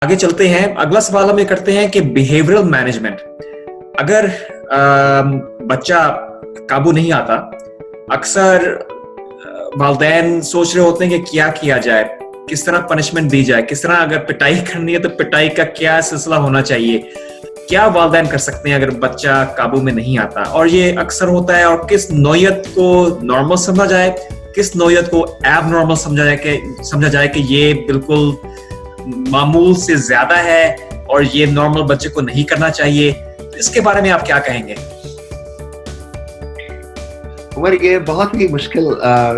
आगे चलते हैं। अगला सवाल हम ये करते हैं कि बिहेवियरल मैनेजमेंट, अगर बच्चा काबू नहीं आता, अक्सर वालिदैन सोच रहे होते हैं कि क्या किया जाए, किस तरह पनिशमेंट दी जाए, किस तरह अगर पिटाई करनी है तो पिटाई का क्या सिलसिला होना चाहिए, क्या वालिदैन कर सकते हैं अगर बच्चा काबू में नहीं आता, और ये अक्सर होता है। और किस नौयत को नॉर्मल समझा जाए, किस नौयत को एबनॉर्मल समझा जाए कि ये बिल्कुल मामूल से ज्यादा है और ये नॉर्मल बच्चे को नहीं करना चाहिए। तो इसके बारे में आप क्या कहेंगे? उमर, ये बहुत ही मुश्किल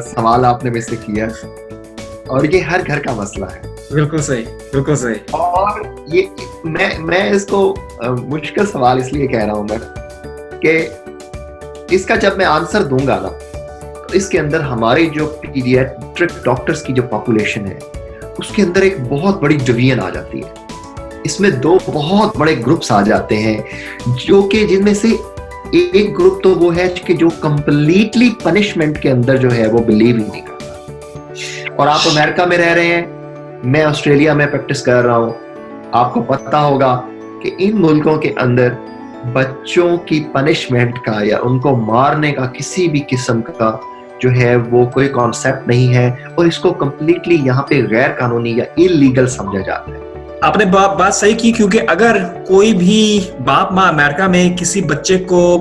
सवाल आपने मुझसे किया और ये हर घर का मसला है। बिल्कुल सही, बिल्कुल सही। और ये मैं इसको मुश्किल सवाल इसलिए कह रहा हूं मैं कि इसका जब मैं आंसर दूंगा ना, तो इसके अंदर हमारी जो पीडियाट्रिक डॉक्टर्स की जो पॉपुलेशन है उसके अंदर एक बहुत बड़ी डिवीजन आ जाती है। इसमें दो बहुत बड़े ग्रुप्स आ जाते हैं जो कि जिनमें से एक ग्रुप तो वो है कि जो कंप्लीटली पनिशमेंट के अंदर जो है वो बिलीव ही नहीं करता। और आप अमेरिका में रह रहे हैं, मैं ऑस्ट्रेलिया में प्रैक्टिस कर रहा हूं। आपको पता होगा कि इन मुल्कों के अंदर बच्चों की पनिशमेंट का या उनको मारने का किसी भी किस्म का जो है वो कोई कॉन्सेप्ट नहीं है और इसको कंप्लीटली यहाँ पे गैर कानूनी या इलीगल समझा जाता है। आपने बात सही की, क्योंकि अगर कोई भी बाप माँ अमेरिका में किसी बच्चे को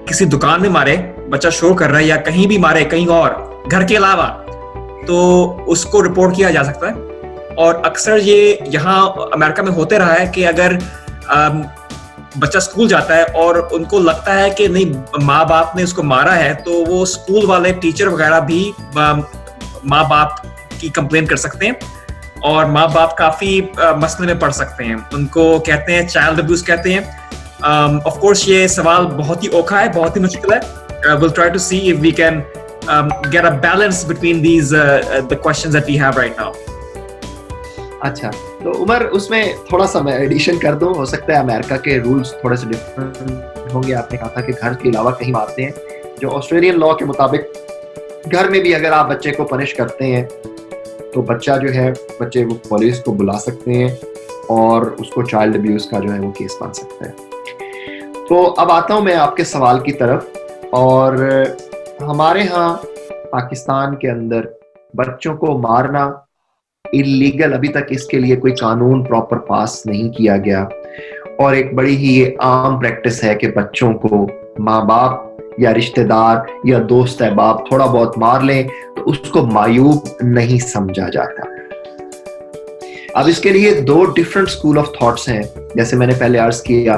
किसी दुकान में मारे, बच्चा शो कर रहा है, या कहीं भी मारे, कहीं और घर के अलावा, तो उसको रिपोर्ट किया जा सकता है। और अक्सर ये यहाँ अमेरिका में होते रहा है कि अगर बच्चा स्कूल जाता है और उनको लगता है कि नहीं माँ बाप ने उसको मारा है, तो वो स्कूल वाले टीचर वगैरह भी माँ बाप की कंप्लेन कर सकते हैं और माँ बाप काफी मसले में पड़ सकते हैं। उनको कहते हैं चाइल्ड अब्यूज कहते हैं। ऑफ कोर्स ये सवाल बहुत ही औखा है, बहुत ही मुश्किल है। Will try to see if we can get a balance between these the questions that we have right now. अच्छा, तो उमर उसमें थोड़ा सा मैं एडिशन कर दूं। हो सकता है अमेरिका के रूल्स थोड़े से डिफरेंट होंगे। आपने कहा था कि घर के अलावा कहीं मारते हैं। जो ऑस्ट्रेलियन लॉ के मुताबिक घर में भी अगर आप बच्चे को पनिश करते हैं तो बच्चे वो पुलिस को बुला सकते हैं और उसको चाइल्ड अब्यूज का जो है वो केस बन सकता है। तो अब आता हूं मैं आपके सवाल की तरफ। और हमारे यहाँ पाकिस्तान के अंदर बच्चों को मारना इलीगल, अभी तक इसके लिए कोई कानून प्रॉपर पास नहीं किया गया। और एक बड़ी ही ये आम प्रैक्टिस है कि बच्चों को माँ बाप या रिश्तेदार या दोस्त अहबाब थोड़ा बहुत मार लें तो उसको मायूब नहीं समझा जाता। अब इसके लिए दो डिफरेंट स्कूल ऑफ थॉट्स हैं। जैसे मैंने पहले अर्ज किया,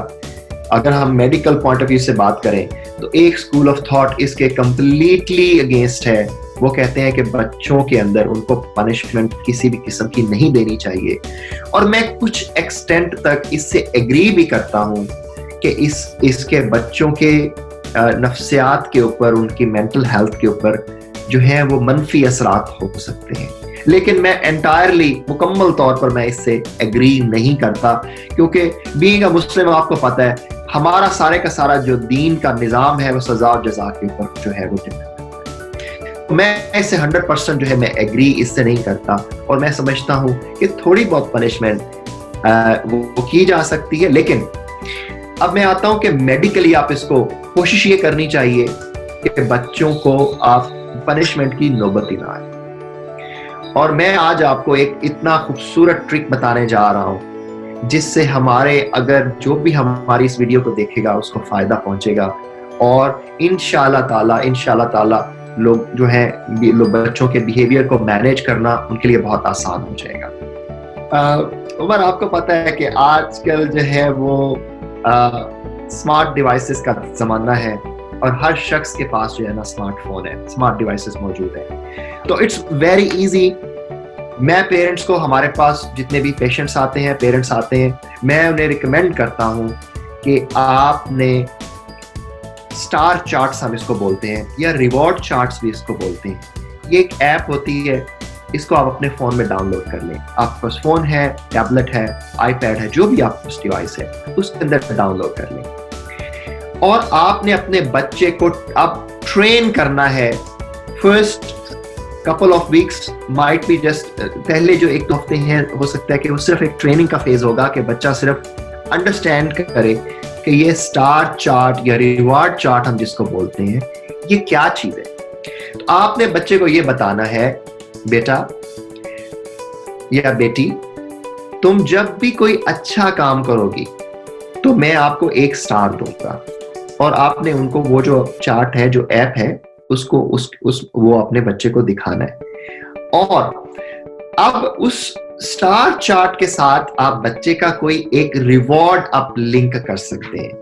अगर हम मेडिकल पॉइंट ऑफ व्यू से बात करें तो एक स्कूल ऑफ थॉट इसके कंप्लीटली अगेंस्ट है। वो कहते हैं कि बच्चों के अंदर उनको पनिशमेंट किसी भी किस्म की नहीं देनी चाहिए। और मैं कुछ एक्सटेंट तक इससे एग्री भी करता हूं कि इसके बच्चों के नफ्सियात के ऊपर, उनकी मेंटल हेल्थ के ऊपर जो है वो मनफी असरात हो सकते हैं। लेकिन मैं एंटायरली मुकम्मल तौर पर मैं इससे एग्री नहीं करता, क्योंकि बीइंग अ मुस्लिम आपको पता है हमारा सारे का सारा जो दीन का निज़ाम है वो सजा और जजा के ऊपर जो है वो डिपेंड करता है। मैं इससे 100% जो है मैं एग्री इससे नहीं करता। और मैं समझता हूँ कि थोड़ी बहुत पनिशमेंट वो की जा सकती है। लेकिन अब मैं आता हूँ कि मेडिकली आप इसको कोशिश ये करनी चाहिए कि बच्चों को आप पनिशमेंट की नौबत ही ना आए। और मैं आज आपको एक इतना खूबसूरत ट्रिक बताने जा रहा हूं जिससे अगर जो भी हमारी इस वीडियो को देखेगा उसको फायदा पहुंचेगा। और इंशाल्लाह ताला लोग जो है बच्चों के बिहेवियर को मैनेज करना उनके लिए बहुत आसान हो जाएगा। उमर, आपको पता है कि आजकल जो है वो स्मार्ट डिवाइसेस का जमाना है और हर शख्स के पास जो है ना स्मार्टफोन है, स्मार्ट डिवाइसेस मौजूद है। तो इट्स वेरी इजी। मैं पेरेंट्स को, हमारे पास जितने भी पेरेंट्स आते हैं, मैं उन्हें रिकमेंड करता हूं कि आपने स्टार चार्ट्स हम इसको बोलते हैं या रिवॉर्ड चार्ट्स भी इसको बोलते हैं। ये एक ऐप होती है, इसको आप अपने फोन में डाउनलोड कर लें। आपके पास फोन है, टैबलेट है, आईपैड है, जो भी आपके पास डिवाइस है उसके अंदर डाउनलोड कर लें। और आपने अपने बच्चे को अब ट्रेन करना है first couple of weeks might be just पहले जो एक दो हफ्ते हैं हो सकता है कि वो सिर्फ एक ट्रेनिंग का फेज होगा कि बच्चा सिर्फ अंडरस्टैंड करे कि ये स्टार चार्ट या रिवार्ड चार्ट हम जिसको बोलते हैं ये क्या चीज है। तो आपने बच्चे को ये बताना है, बेटा या बेटी, तुम जब भी कोई अच्छा काम करोगी तो मैं आपको एक स्टार दूंगा। और आपने उनको वो जो चार्ट है, जो ऐप है, उसको वो अपने बच्चे को दिखाना है। और अब उस स्टार चार्ट के साथ आप बच्चे का कोई एक रिवॉर्ड आप लिंक कर सकते हैं।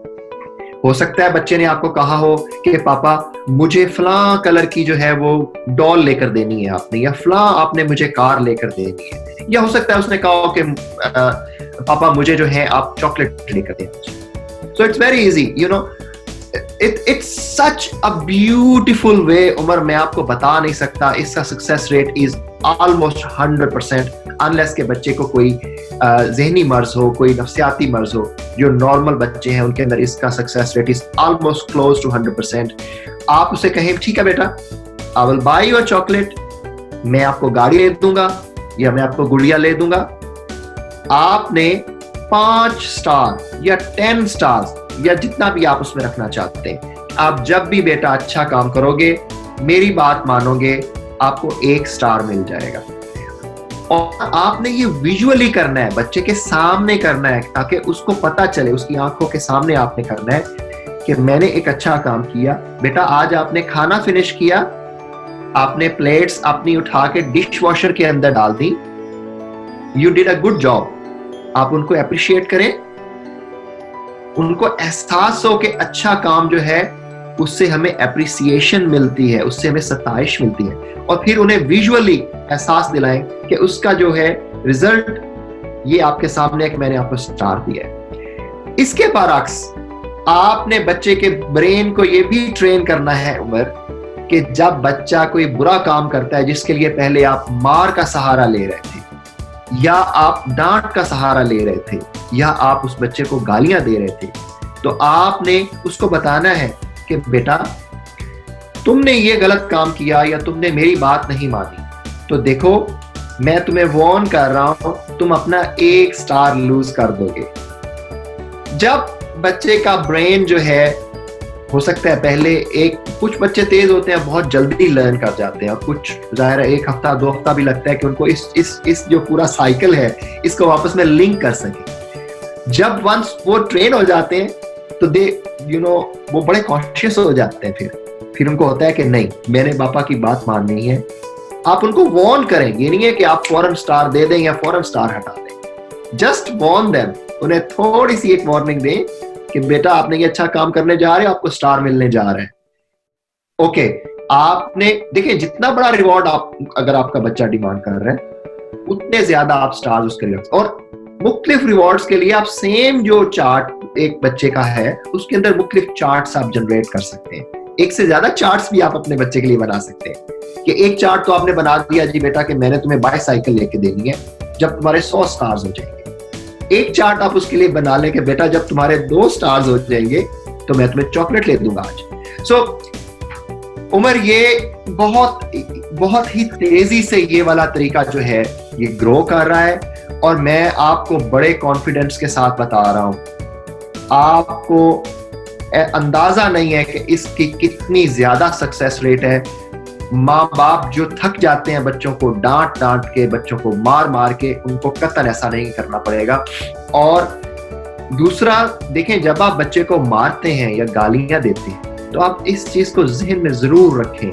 हो सकता है बच्चे ने आपको कहा हो कि पापा मुझे फलां कलर की जो है वो डॉल लेकर देनी है आपने, या फलां आपने मुझे कार लेकर देनी है, या हो सकता है उसने कहा हो कि पापा मुझे जो है आप चॉकलेट लेकर दें। So it's very easy, you know, it's such a beautiful way। Umar मैं आपको बता नहीं सकता, इसका success rate is almost 100% unless के बच्चे को कोई जहनी मर्ज हो, कोई नफ्सियाती मर्ज हो। जो नॉर्मल बच्चे हैं उनके अंदर इसका success rate is almost close to 100%। आप उसे कहें ठीक है बेटा, I will buy your chocolate, मैं आपको गाड़ी ले दूंगा या मैं आपको गुड़िया ले दूंगा। आपने 5 स्टार या 10 स्टार्स या जितना भी आप उसमें रखना चाहते हैं, आप जब भी बेटा अच्छा काम करोगे, मेरी बात मानोगे, आपको 1 स्टार मिल जाएगा। और आपने ये विजुअली करना है, बच्चे के सामने करना है, ताकि उसको पता चले, उसकी आंखों के सामने आपने करना है कि मैंने एक अच्छा काम किया। बेटा आज आपने खाना फिनिश किया, आपने प्लेट्स अपनी उठा के डिश वॉशर के अंदर डाल दी, you did a good job. आप उनको अप्रिशिएट करें, उनको एहसास हो कि अच्छा काम जो है उससे हमें एप्रिसिएशन मिलती है, उससे हमें सताइश मिलती है, और फिर उन्हें विजुअली एहसास दिलाएं कि उसका जो है रिजल्ट ये आपके सामने है कि मैंने आपको स्टार दिया है। इसके बरअक्स आपने बच्चे के ब्रेन को ये भी ट्रेन करना है उमर, कि जब बच्चा कोई बुरा काम करता है जिसके लिए पहले आप मार का सहारा ले रहे थे, या आप डांट का सहारा ले रहे थे, या आप उस बच्चे को गालियां दे रहे थे, तो आपने उसको बताना है कि बेटा तुमने ये गलत काम किया या तुमने मेरी बात नहीं मानी, तो देखो मैं तुम्हें वार्न कर रहा हूं, तुम अपना 1 स्टार लूज कर दोगे। जब बच्चे का ब्रेन जो है, हो सकता है पहले कुछ बच्चे तेज होते हैं, बहुत जल्दी लर्न कर जाते हैं, और कुछ जाहिर है 1 हफ्ता 2 हफ्ता भी लगता है कि उनको इस जो पूरा साइकिल है इसको वापस में लिंक कर सके। जब वंस वो ट्रेन हो जाते हैं तो वो बड़े कॉन्शियस हो जाते हैं। फिर उनको होता है कि नहीं, मैंने पापा की बात माननी है। आप उनको वार्न करें, ये नहीं है कि आप फौरन स्टार दे दें या फौरन स्टार हटा दें। जस्ट वार्न देम, उन्हें थोड़ी सी एक वार्निंग दें कि बेटा आपने ये अच्छा काम करने जा रहे हो, आपको स्टार मिलने जा रहे हैं। ओके, आपने देखिए जितना बड़ा रिवॉर्ड अगर आपका बच्चा डिमांड कर रहा है उतने ज्यादा आप स्टार्स उसके लिए, और मुख्तलिफ रिवॉर्ड्स के लिए आप सेम जो चार्ट एक बच्चे का है उसके अंदर मुख्तलिफ चार्ट्स आप जनरेट कर सकते हैं। एक से ज्यादा चार्ट्स भी आप अपने बच्चे के लिए बना सकते हैं कि एक चार्ट तो आपने बना दिया जी बेटा कि मैंने तुम्हें बाईसाइकिल लेके देनी है जब तुम्हारे 100 स्टार्स हो जाएंगे। एक चार्ट आप उसके लिए बना लें कि बेटा जब तुम्हारे 2 स्टार्स हो जाएंगे तो मैं तुम्हें चॉकलेट ले दूंगा आज। सो उमर ये बहुत ही तेजी से ये वाला तरीका जो है ये ग्रो कर रहा है, और मैं आपको बड़े कॉन्फिडेंस के साथ बता रहा हूं, आपको अंदाजा नहीं है कि इसकी कितनी ज्यादा सक्सेस रेट है। माँ बाप जो थक जाते हैं बच्चों को डांट के, बच्चों को मार के, उनको कतन ऐसा नहीं करना पड़ेगा। और दूसरा देखें, जब आप बच्चे को मारते हैं या गालियां देते हैं तो आप इस चीज को जहन में जरूर रखें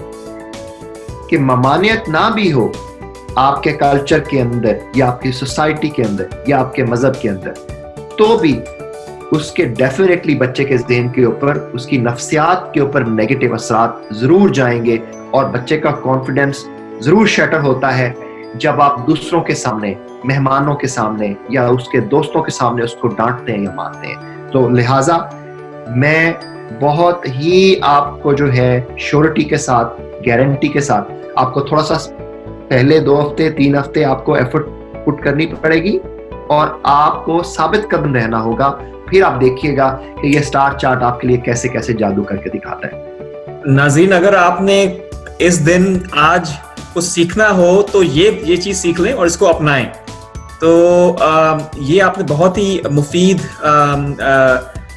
कि ममानियत ना भी हो आपके कल्चर के अंदर या आपकी सोसाइटी के अंदर या आपके मजहब के अंदर, तो भी उसके डेफिनेटली बच्चे के ज़हन के ऊपर, उसकी नफ्सियात के ऊपर नेगेटिव असरात जरूर जाएंगे, और बच्चे का कॉन्फिडेंस जरूर शटर होता है जब आप दूसरों के सामने, मेहमानों के सामने या उसके दोस्तों के सामने उसको डांटते हैं या मारते हैं। तो लिहाजा मैं बहुत ही आपको जो है श्योरिटी के साथ, गारंटी के साथ, आपको थोड़ा सा पहले 2 हफ्ते 3 हफ्ते आपको एफर्ट पुट करनी पड़ेगी और आपको साबित कदम रहना होगा। फिर आप देखिएगा कि ये स्टार चार्ट आपके लिए कैसे कैसे जादू करके दिखाता है। नाज़रीन, अगर आपने इस दिन आज कुछ सीखना हो तो ये चीज सीख लें और इसको अपनाएं। तो ये आपने बहुत ही मुफीद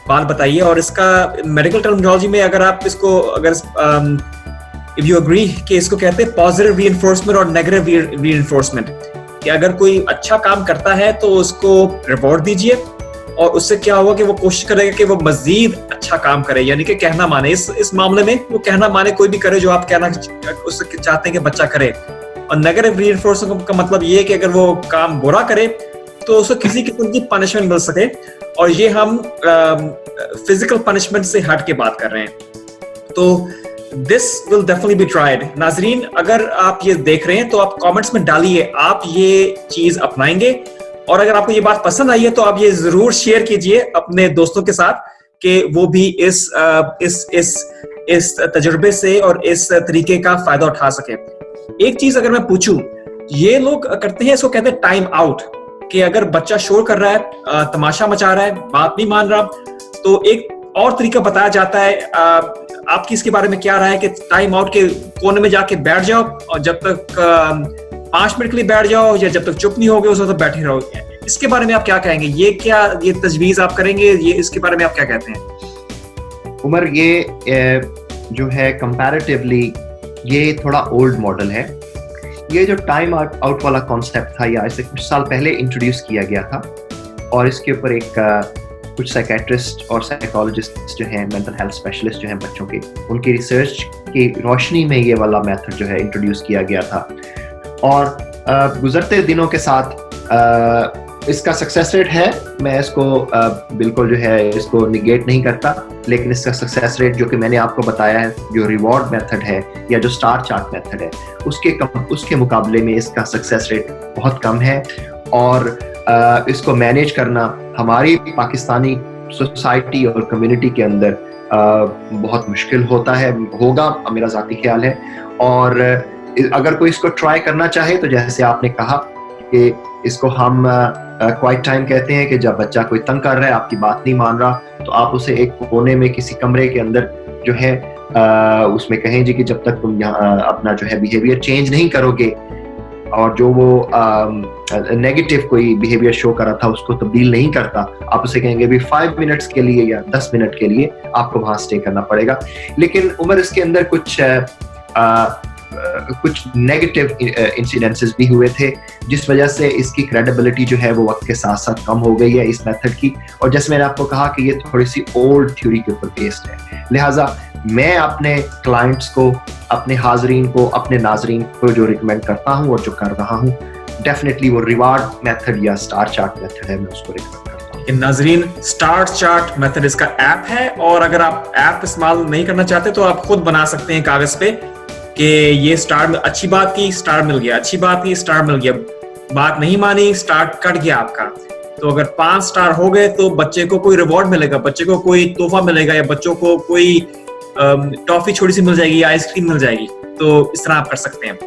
बात बताई है, और इसका मेडिकल टर्मिनोलॉजी में अगर आप इसको इफ यू एग्री कि इसको कहते हैं पॉजिटिव रीइंफोर्समेंट और नेगेटिव रीइंफोर्समेंट, कि अगर कोई अच्छा काम करता है तो उसको रिवॉर्ड दीजिए, और उससे क्या होगा कि वो कोशिश करेगा कि वो मजीद अच्छा काम करे, यानी कि कहना माने। इस मामले में वो कहना माने, कोई भी करे जो आप कहना उससे चाहते हैं कि बच्चा करे। और नेगेटिव रीइंफोर्समेंट का मतलब ये है कि अगर वो काम बुरा करे तो उसको किसी किस्म की पनिशमेंट मिल सके, और ये हम फिजिकल पनिशमेंट से हट के बात कर रहे हैं। तो this will definitely be tried. नाजरीन, अगर आप ये देख रहे हैं तो आप कमेंट्स में डालिए आप ये चीज अपनाएंगे, और अगर आपको ये बात पसंद आई है तो आप ये जरूर शेयर कीजिए अपने दोस्तों के साथ कि वो भी इस तजुर्बे से और इस तरीके का फायदा उठा सके। एक चीज अगर मैं पूछूं, ये लोग करते हैं, इसको कहते हैं टाइम आउट, कि अगर बच्चा शोर कर रहा है, तमाशा मचा रहा है, बात नहीं मान रहा, तो एक और तरीका बताया जाता है। आपकी इसके बारे में क्या राय है कि टाइम आउट के कोने में जाके बैठ जाओ, और जब तक 5 मिनट के लिए बैठ जाओ, या जब तक चुप नहीं होगे उस वक्त बैठे रहो। इसके बारे में आप क्या कहेंगे? ये तजवीज आप करेंगे? ये इसके बारे में आप क्या कहते हैं? उमर, ये जो है कंपैरेटिवली ये थोड़ा ओल्ड मॉडल है। ये जो टाइम आउट वाला कॉन्सेप्ट था, ये आज से कुछ साल पहले इंट्रोड्यूस किया गया था, और इसके ऊपर एक कुछ साइकेट्रिस्ट और साइकोलॉजिस्ट जो हैं, मेंटल हेल्थ स्पेशलिस्ट जो हैं बच्चों के, उनकी रिसर्च की रोशनी में ये वाला मेथड जो है इंट्रोड्यूस किया गया था। और गुजरते दिनों के साथ इसका सक्सेस रेट है, मैं इसको बिल्कुल जो है इसको निगेट नहीं करता, लेकिन इसका सक्सेस रेट जो कि मैंने आपको बताया है, जो रिवॉर्ड मेथड है या जो स्टार चार्ट मेथड है, उसके मुकाबले में इसका सक्सेस रेट बहुत कम है। और इसको मैनेज करना हमारी पाकिस्तानी सोसाइटी और कम्युनिटी के अंदर बहुत मुश्किल होगा, मेरा ज़ाती ख्याल है। और अगर कोई इसको ट्राई करना चाहे तो जैसे आपने कहा कि इसको हम क्वाइट टाइम कहते हैं, कि जब बच्चा कोई तंग कर रहा है, आपकी बात नहीं मान रहा, तो आप उसे एक कोने में किसी कमरे के अंदर जो है उसमें कहें जी कि जब तक तुम यहाँ अपना जो है बिहेवियर चेंज नहीं करोगे, और जो वो नेगेटिव कोई बिहेवियर शो कर रहा था उसको तब्दील नहीं करता, आप उसे कहेंगे भी 5 मिनट्स के लिए या 10 मिनट के लिए आपको वहां स्टे करना पड़ेगा। लेकिन उमर, इसके अंदर कुछ नेगेटिव इंसिडेंसेस भी हुए थे, जिस वजह से इसकी क्रेडिबिलिटी जो है वो वक्त के साथ साथ कम हो गई है इस मेथड की। और जैसे मैंने आपको कहा कि ये थोड़ी सी ओल्ड थ्योरी के ऊपर बेस्ड है, लिहाजा मैं अपने क्लाइंट्स को, अपने हाजरीन को, अपने नाजरीन को जो रिकमेंड करता हूँ और जो कर रहा हूँ, डेफिनेटली वो रिवार्ड मेथड या स्टार चार्ट मेथड है, मैं उसको रिकमेंड करता हूँ। नाजरीन, स्टार चार्ट मेथड इसका ऐप है, और अगर आप ऐप इस्तेमाल नहीं करना चाहते तो आप खुद बना सकते हैं कागज पे कि ये स्टार, अच्छी बात की स्टार मिल गया, अच्छी बात की स्टार मिल गया, बात नहीं मानी स्टार कट गया आपका। तो अगर 5 स्टार हो गए तो बच्चे को कोई रिवॉर्ड मिलेगा, बच्चे को कोई तोहफा मिलेगा, या बच्चों को कोई टॉफी छोटी सी मिल जाएगी या आइसक्रीम मिल जाएगी। तो इस तरह आप कर सकते हैं।